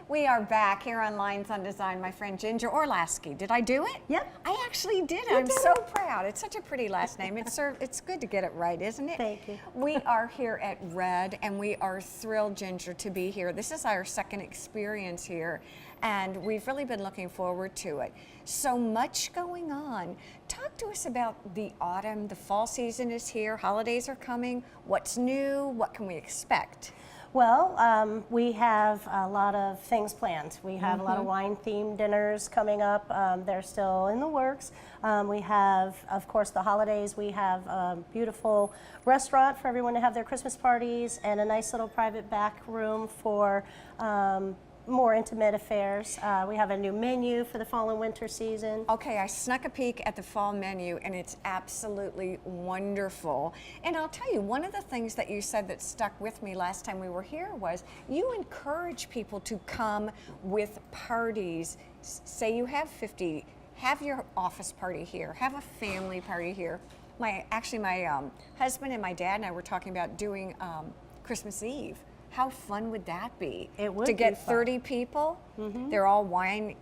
We are back here on Lines on Design. My friend Ginger Orlasky. Did I do it? Yep. I actually did it. I'm so proud. It's such a pretty last name. It's good to get it right, isn't it? Thank you. We are here at Red, and we are thrilled, Ginger, to be here. This is our second experience here, and we've really been looking forward to it. So much going on. Talk to us about the autumn. The fall season is here. Holidays are coming. What's new? What can we expect? Well, we have a lot of things planned. We have a lot of wine-themed dinners coming up. They're still in the works. We have, of course, the holidays. We have a beautiful restaurant for everyone to have their Christmas parties and a nice little private back room for more intimate affairs. We have a new menu for the fall and winter season. Okay, I snuck a peek at the fall menu, and it's absolutely wonderful. And I'll tell you, one of the things that you said that stuck with me last time we were here was you encourage people to come with parties. Say you have 50, have your office party here, have a family party here. My husband and my dad and I were talking about doing Christmas Eve. How fun would that be? It would to get be fun. 30 people. They're all wine,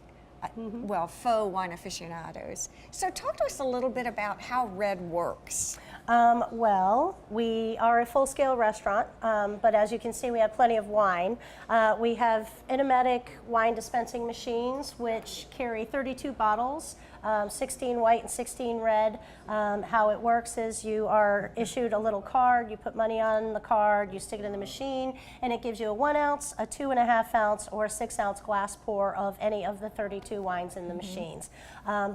well, faux wine aficionados. So talk to us a little bit about how Red works. Well, we are a full-scale restaurant, but as you can see, we have plenty of wine. We have Enomatic wine dispensing machines, which carry 32 bottles, 16 white and 16 red. How it works is you are issued a little card, you put money on the card, you stick it in the machine, and it gives you a 1 ounce, a 2.5 ounce, or a 6 ounce glass pour of any of the 32 wines in the machines.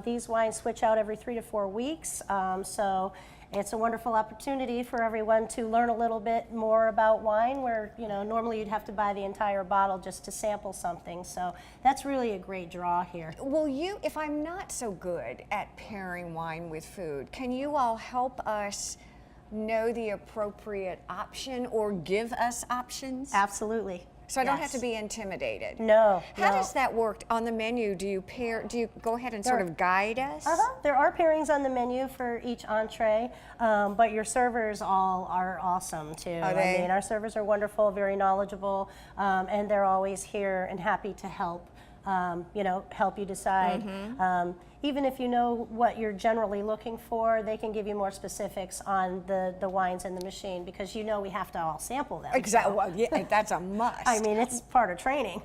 These wines switch out every 3 to 4 weeks, so it's a wonderful opportunity for everyone to learn a little bit more about wine, where normally you'd have to buy the entire bottle just to sample something. So that's really a great draw here. Well, if I'm not so good at pairing wine with food, can you all help us know the appropriate option or give us options? Absolutely. So I don't have to be intimidated. No. How does that work on the menu? Do you go ahead and sort of guide us? There are pairings on the menu for each entree, but your servers all are awesome too. Are they? I mean, our servers are wonderful, very knowledgeable, and they're always here and happy to help. Help you decide. Even if you know what you're generally looking for, they can give you more specifics on the wines in the machine, because we have to all sample them. Exactly. Well, yeah, that's a must. I mean, it's part of training.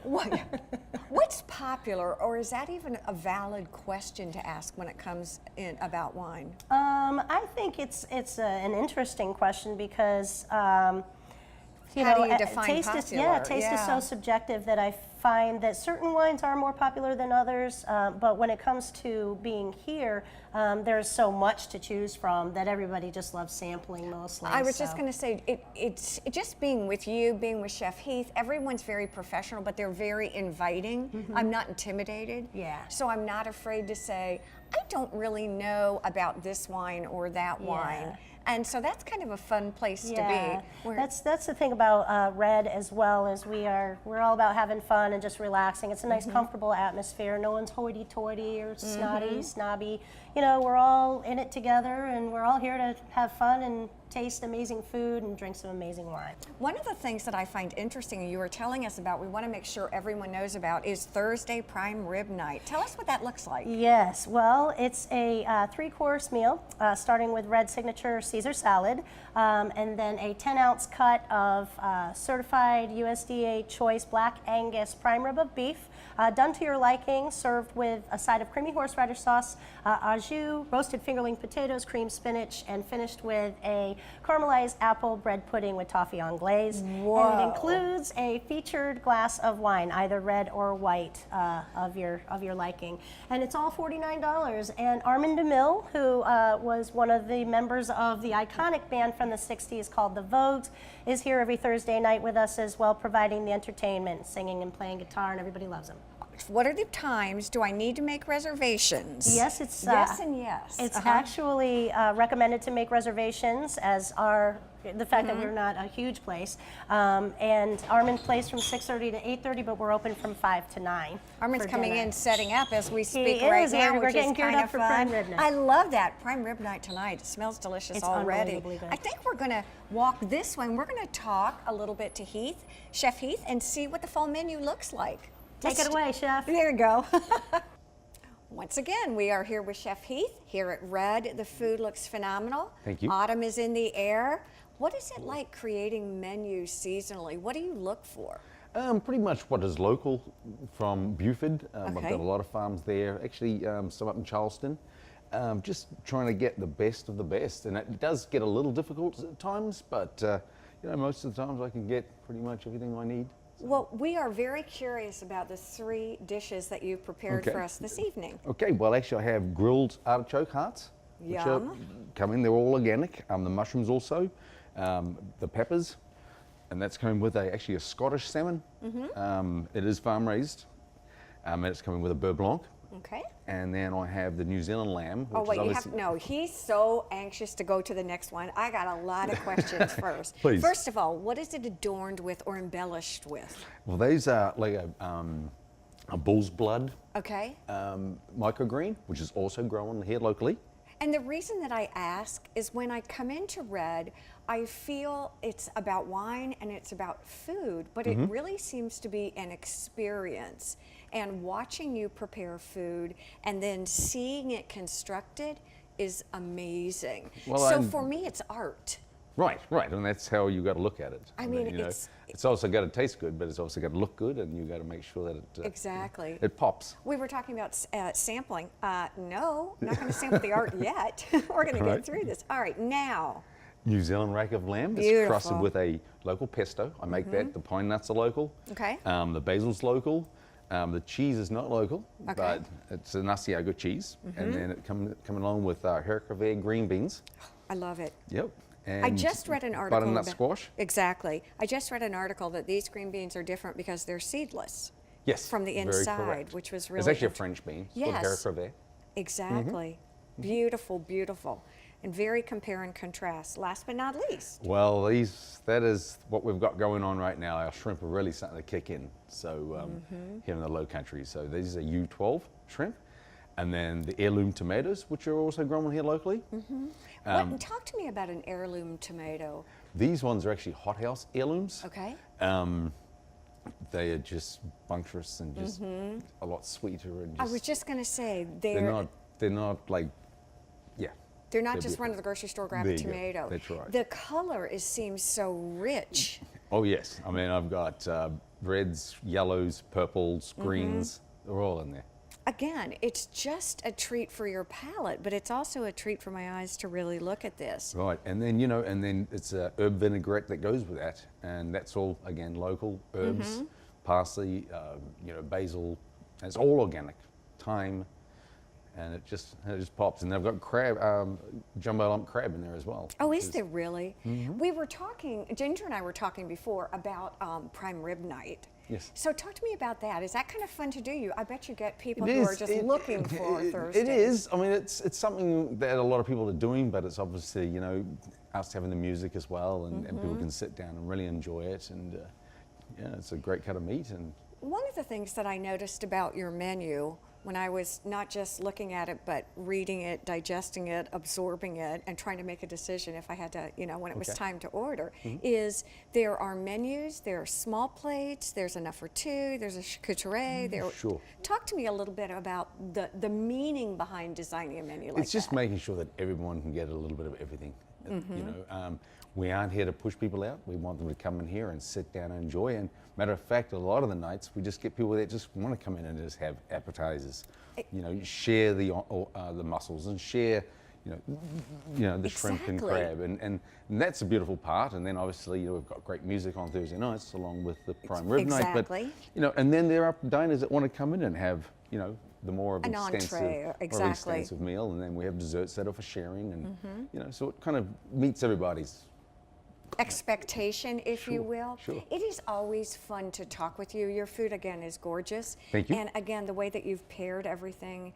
What's popular, or is that even a valid question to ask when it comes in about wine? I think it's an interesting question, because how do you define taste popular? Taste is so subjective that I find that certain wines are more popular than others, but when it comes to being here, there's so much to choose from that everybody just loves sampling mostly. I was just going to say, it's just being with you, being with Chef Heath, everyone's very professional, but they're very inviting. I'm not intimidated. Yeah. So I'm not afraid to say, I don't really know about this wine or that wine. And so that's kind of a fun place to be. That's the thing about Red as well, is we're all about having fun and just relaxing. It's a nice comfortable atmosphere. No one's hoity-toity or snobby. We're all in it together, and we're all here to have fun and taste amazing food and drink some amazing wine. One of the things that I find interesting, and you were telling us about, we want to make sure everyone knows about, is Thursday Prime Rib Night. Tell us what that looks like. Yes, well, it's a 3-course meal, starting with Red Signature Caesar salad, and then a 10-ounce cut of certified USDA choice Black Angus prime rib of beef, done to your liking, served with a side of creamy horseradish sauce, au jus, roasted fingerling potatoes, creamed spinach, and finished with a caramelized apple bread pudding with toffee on glaze. Whoa. And it includes a featured glass of wine, either red or white, of your liking. And it's all $49. And Armand DeMille, who was one of the members of the iconic band from the 60s called the Vogues, is here every Thursday night with us as well, providing the entertainment, singing and playing guitar, and everybody loves him. What are the times? Do I need to make reservations? Yes, it's yes and yes. It's actually recommended to make reservations, as the fact that we're not a huge place. And Armand plays from 6:30 to 8:30, but we're open from 5 to 9. Armand's coming in, setting up as we speak He right is, now, we're which getting is geared kind up of for fun. Prime Rib Night. I love that Prime Rib Night tonight. It smells delicious already. Unbelievably good. I think we're going to walk this way, and we're going to talk a little bit to Heath, Chef Heath, and see what the fall menu looks like. Take it away, Chef. There you go. Once again, we are here with Chef Heath here at Red. The food looks phenomenal. Thank you. Autumn is in the air. What is it like creating menus seasonally? What do you look for? Pretty much what is local from Buford. I've Okay. got a lot of farms there, actually some up in Charleston. Just trying to get the best of the best. And it does get a little difficult at times, but you know, most of the times I can get pretty much everything I need. Well, we are very curious about the 3 dishes that you've prepared Okay. for us this evening. Okay, well actually I have grilled artichoke hearts, which are Yum. coming, they're all organic. The mushrooms also, the peppers, and that's coming with actually a Scottish salmon. It is farm raised, and it's coming with a beurre blanc. Okay. And then I have the New Zealand lamb. Oh, which wait, is you have, obviously- no, he's so anxious to go to the next one. I got a lot of questions first. Please. First of all, what is it adorned with or embellished with? Well, these are like a bull's blood Okay. microgreen, which is also grown here locally. And the reason that I ask is when I come into Red, I feel it's about wine and it's about food, but it really seems to be an experience. And watching you prepare food and then seeing it constructed is amazing. Well, so I'm- for me, it's art. Right, and that's how you got to look at it. I mean, you know, it's- it's also got to taste good, but it's also got to look good, and you got to make sure that it Exactly. it pops. We were talking about sampling. No, not going to sample the art yet. We're going to Right. get through this. All right, now. New Zealand rack of lamb is Beautiful. crusted with a local pesto. I make that. The pine nuts are local. Okay. The basil's local. The cheese is not local, Okay. but it's an Asiago cheese, and then it coming along with haricot green beans. I love it. Yep. I And just read an article. butternut about- squash. Exactly. I just read an article that these green beans are different because they're seedless. Yes. From the very inside, correct. which was It's really actually a int- French bean. It's Yes. called haricot. Exactly. Beautiful, beautiful. And very compare and contrast. Last but not least. Well, that is what we've got going on right now. Our shrimp are really starting to kick in. So here in the Low Country. So these are U12 shrimp. And then the heirloom tomatoes, which are also grown here locally. Talk to me about an heirloom tomato. These ones are actually hothouse heirlooms. Okay. They are just bunctious and just a lot sweeter and I just, was just going to say they're not like, yeah. they're not they're just run to the grocery store, grab There a you go. tomato. That's right. The color seems so rich. Oh yes, I mean I've got reds, yellows, purples, greens, they're all in there. Again, it's just a treat for your palate, but it's also a treat for my eyes to really look at this. Right, and then and then it's a herb vinaigrette that goes with that, and that's all again local herbs, parsley, basil. It's all organic, thyme, and it just pops. And they've got crab, jumbo lump crab in there as well. Oh, which is there really? We were talking, Ginger and I were talking before about prime rib night. Yes. So talk to me about that. Is that kind of fun to do? I bet you get people It who is. are just looking for Thursdays. It is. I mean, it's something that a lot of people are doing, but it's obviously us having the music as well, and people can sit down and really enjoy it, and yeah, it's a great cut of meat. And One of the things that I noticed about your menu when I was not just looking at it, but reading it, digesting it, absorbing it, and trying to make a decision if I had to, when it was Okay. time to order, is there are menus, there are small plates, there's enough for 2, there's a charcuterie. Sure. Talk to me a little bit about the meaning behind designing a menu like it's just that. making sure that everyone can get a little bit of everything. We aren't here to push people out. We want them to come in here and sit down and enjoy. And matter of fact, a lot of the nights we just get people that just want to come in and just have appetizers. Share the mussels and share, the shrimp and Exactly. crab, and that's a beautiful part. And then obviously we've got great music on Thursday nights along with the prime rib night. Exactly. But and then there are diners that want to come in and have the more of An extensive, entree, more of exactly. extensive meal, and then we have desserts that are for sharing, and so it kind of meets everybody's. Expectation, if you Sure, will. sure. It is always fun to talk with you. Your food, again, is gorgeous. Thank you. And again, the way that you've paired everything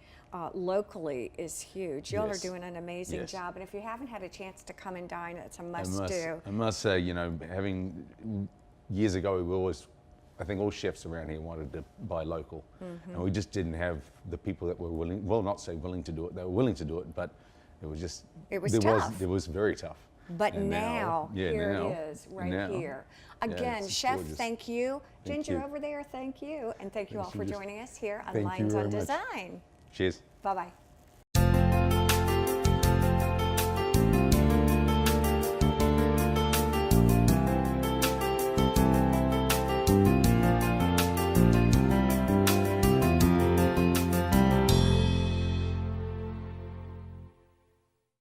locally is huge. Y'all Yes. are doing an amazing Yes. job. And if you haven't had a chance to come and dine, it's a I must-do. must say, having years ago, I think all chefs around here wanted to buy local, and we just didn't have the people that were willing. Well, not say willing to do it; they were willing to do it, but it was just It was there tough. It was very tough. But And now, yeah, here now, it is, right now. here. Yeah, Again, it's Chef, gorgeous. thank you. Thank Ginger you. over there, thank you. And thank you all Thanks, for Ginger. joining us here on Thank you Lynes very on much. Design. Cheers. Bye-bye.